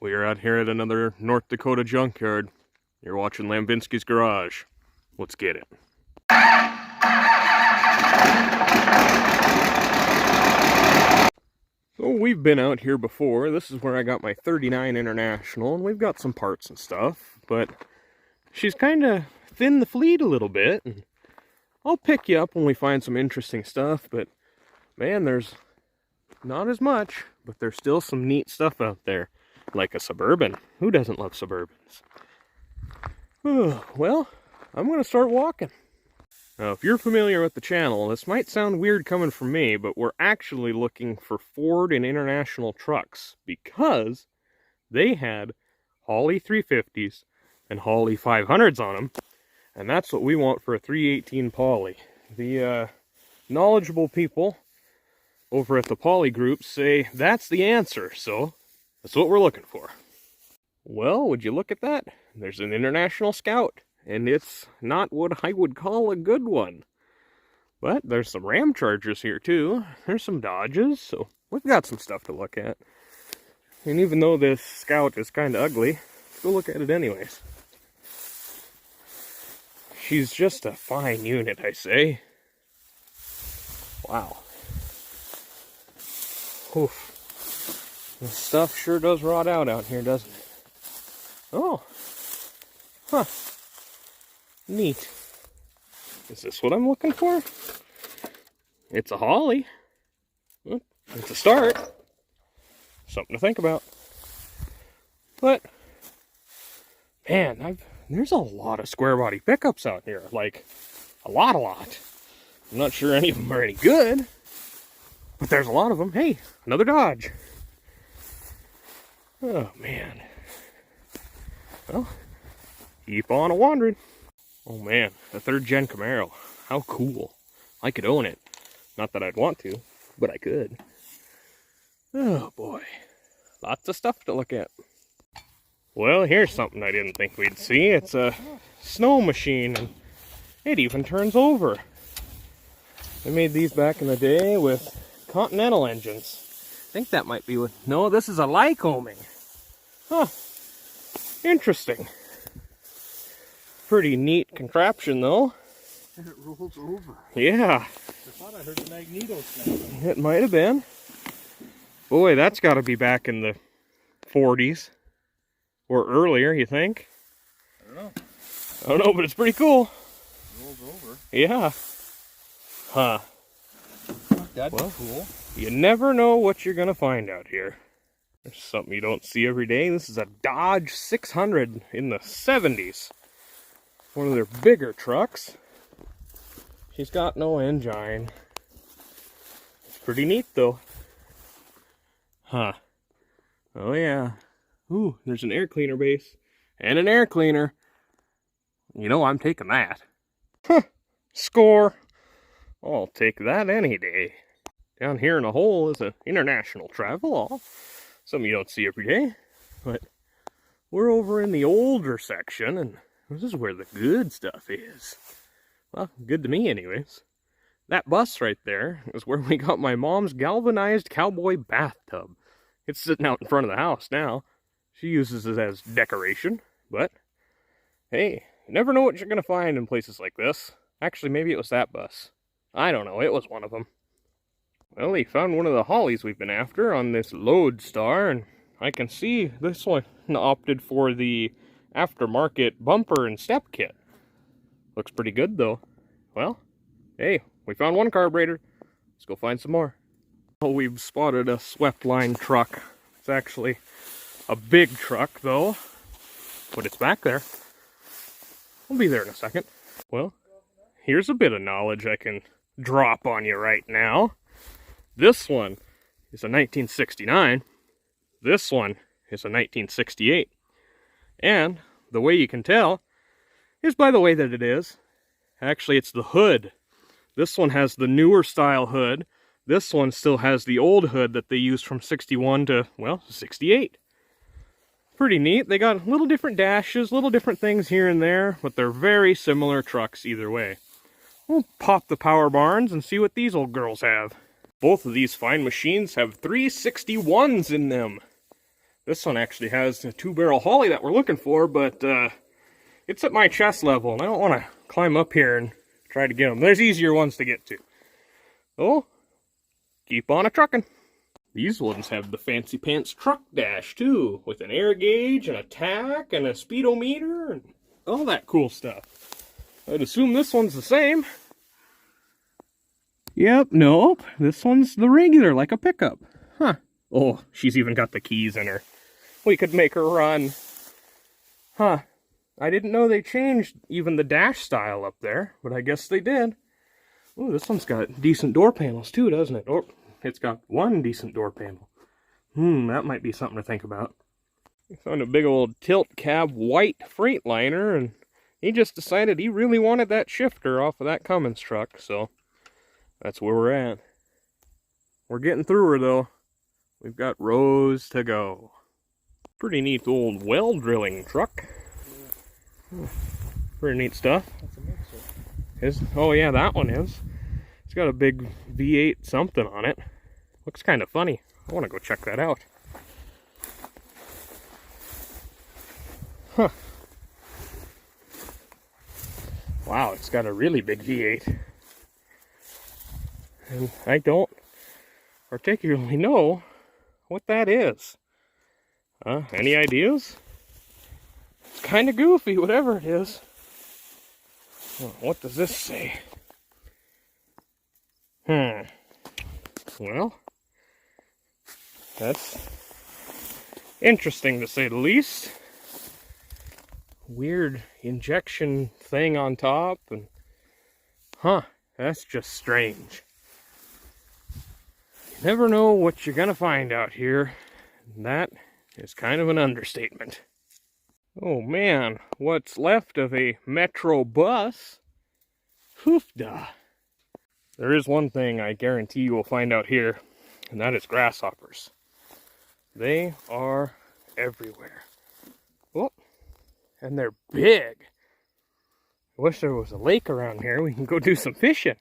We are out here at another North Dakota junkyard. You're watching Lambvinskis Garage. Let's get it. So we've been out here before. This is where I got my 39 International, and we've got some parts and stuff, but she's kind of thinned the fleet a little bit. And I'll pick you up when we find some interesting stuff, but man, there's not as much, but there's still some neat stuff out there. Like a Suburban. Who doesn't love Suburbans? Well, I'm going to start walking. Now, if you're familiar with the channel, this might sound weird coming from me, but we're actually looking for Ford and International trucks because they had Holley 350s and Holley 500s on them, and that's what we want for a 318 Poly. The knowledgeable people over at the Poly group say that's the answer, so that's what we're looking for. Well, would you look at that? There's an International Scout, and it's not what I would call a good one. But there's some Ram Chargers here too. There's some Dodges, so we've got some stuff to look at. And even though this Scout is kind of ugly, let's go look at it anyways. She's just a fine unit, I say. Wow. Oof. This stuff sure does rot out here, doesn't it? Oh. Huh. Neat. Is this what I'm looking for? It's a Holley. Well, it's a start. Something to think about. But, man, there's a lot of square body pickups out here. Like, a lot. I'm not sure any of them are any good, but there's a lot of them. Hey, another Dodge. Oh, man. Well, keep on a-wandering. Oh, man, a third-gen Camaro. How cool. I could own it. Not that I'd want to, but I could. Oh, boy. Lots of stuff to look at. Well, here's something I didn't think we'd see. It's a snow machine, and it even turns over. They made these back in the day with Continental engines. I think that might be what... No, this is a Lycoming. Huh. Interesting. Pretty neat contraption, though. And it rolls over. Yeah. I thought I heard the magneto snap. It might have been. Boy, that's got to be back in the 40s. Or earlier, you think? I don't know. I don't know, but it's pretty cool. It rolls over. Yeah. Huh. That'd be cool. You never know what you're going to find out here. There's something you don't see every day. This is a Dodge 600 in the 70s. One of their bigger trucks. She's got no engine. It's pretty neat, though. Huh. Oh, yeah. Ooh, there's an air cleaner base. And an air cleaner. You know, I'm taking that. Huh. Score. I'll take that any day. Down here in a hole is an International Travelall. Something you don't see every day. But we're over in the older section, and this is where the good stuff is. Well, good to me anyways. That bus right there is where we got my mom's galvanized cowboy bathtub. It's sitting out in front of the house now. She uses it as decoration, but hey, you never know what you're going to find in places like this. Actually, maybe it was that bus. I don't know, it was one of them. Well, they found one of the Hollies we've been after on this Lodestar, and I can see this one opted for the aftermarket bumper and step kit. Looks pretty good, though. Well, hey, we found one carburetor. Let's go find some more. Oh, we've spotted a Sweptline truck. It's actually a big truck, though, but it's back there. We'll be there in a second. Well, here's a bit of knowledge I can drop on you right now. This one is a 1969. This one is a 1968. And the way you can tell is by the way that it is. Actually, it's the hood. This one has the newer style hood. This one still has the old hood that they used from 61 to, well, 68. Pretty neat. They got little different dashes, little different things here and there, but they're very similar trucks either way. We'll pop the power barns and see what these old girls have. Both of these fine machines have 361s in them. This one actually has a 2-barrel Holley that we're looking for, but it's at my chest level, and I don't want to climb up here and try to get them. There's easier ones to get to. Oh, keep on a-trucking. These ones have the fancy pants truck dash, too, with an air gauge and a tack and a speedometer and all that cool stuff. I'd assume this one's the same. Yep, nope. This one's the regular, like a pickup. Huh. Oh, she's even got the keys in her. We could make her run. Huh. I didn't know they changed even the dash style up there, but I guess they did. Ooh, this one's got decent door panels too, doesn't it? Oh, it's got one decent door panel. That might be something to think about. We found a big old tilt cab white Freightliner, and he just decided he really wanted that shifter off of that Cummins truck, so that's where we're at. We're getting through her though. We've got rows to go. Pretty neat old well drilling truck. Pretty neat stuff. That's a mixer. Oh yeah, that one is. It's got a big V8 something on it. Looks kind of funny. I want to go check that out. Huh. Wow, it's got a really big V8. And I don't particularly know what that is. Any ideas? It's kind of goofy, whatever it is. What does this say? Well, that's interesting to say the least. Weird injection thing on top, and that's just strange. You never know what you're gonna find out here, and that is kind of an understatement. Oh man, what's left of a Metro bus? Hoofda. There is one thing I guarantee you will find out here, and that is grasshoppers. They are everywhere. Oh, and they're big. I wish there was a lake around here. We can go do some fishing.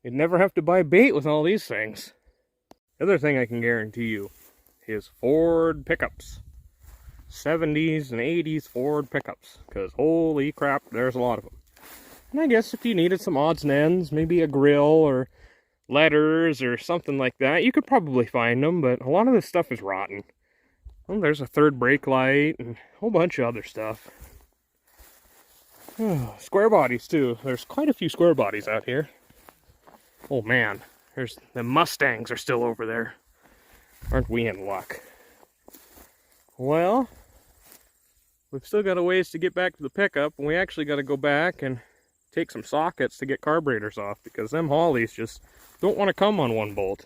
You'd never have to buy bait with all these things. The other thing I can guarantee you is Ford pickups. 70s and 80s Ford pickups, because holy crap, there's a lot of them. And I guess if you needed some odds and ends, maybe a grill or letters or something like that, you could probably find them, but a lot of this stuff is rotten. Well, there's a third brake light and a whole bunch of other stuff. Square bodies too. There's quite a few square bodies out here. Oh man, the Mustangs are still over there. Aren't we in luck? Well, we've still got a ways to get back to the pickup, and we actually got to go back and take some sockets to get carburetors off, because them Holleys just don't want to come on one bolt.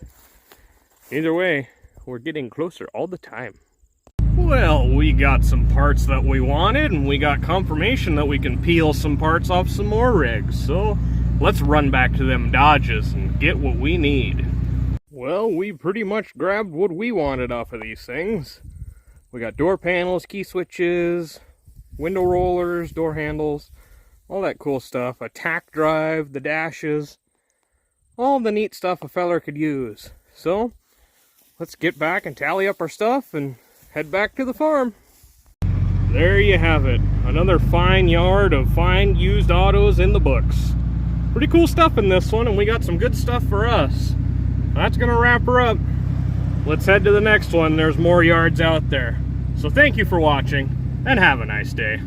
Either way, we're getting closer all the time. Well, we got some parts that we wanted, and we got confirmation that we can peel some parts off some more rigs, so let's run back to them Dodges and get what we need. Well, we pretty much grabbed what we wanted off of these things. We got door panels, key switches, window rollers, door handles, all that cool stuff. A tack drive, the dashes, all the neat stuff a feller could use. So, let's get back and tally up our stuff and head back to the farm. There you have it. Another fine yard of fine used autos in the books. Pretty cool stuff in this one, and we got some good stuff for us. That's gonna wrap her up. Let's head to the next one. There's more yards out there. So thank you for watching, and have a nice day.